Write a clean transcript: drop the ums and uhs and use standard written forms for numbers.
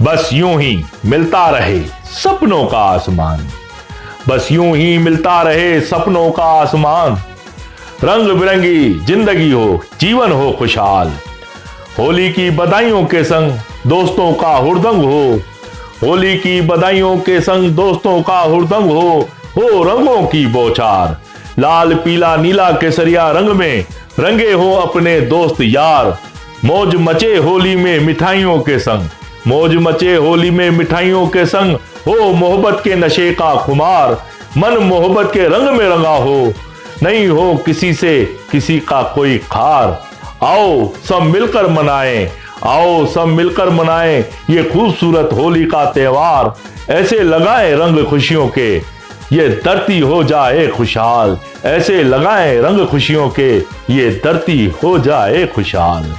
बस यूं ही मिलता रहे सपनों का आसमान, बस यूं ही मिलता रहे सपनों का आसमान। रंग बिरंगी जिंदगी हो, जीवन हो खुशहाल, होली की बधाइयों के संग दोस्तों का हुड़दंग हो, होली की बधाइयों के संग दोस्तों का हुड़दंग हो रंगों की बौछार। लाल पीला नीला केसरिया रंग में रंगे हो अपने दोस्त यार, मौज मचे होली में मिठाइयों के संग, मौज मचे होली में मिठाइयों के संग, हो मोहब्बत के नशे का खुमार। मन मोहब्बत के रंग में रंगा हो, नहीं हो किसी से किसी का कोई खार। आओ सब मिलकर मनाएं, आओ सब मिलकर मनाएं ये खूबसूरत होली का त्योहार। ऐसे लगाएं रंग खुशियों के, ये धरती हो जाए खुशहाल, ऐसे लगाएं रंग खुशियों के, ये धरती हो जाए खुशहाल।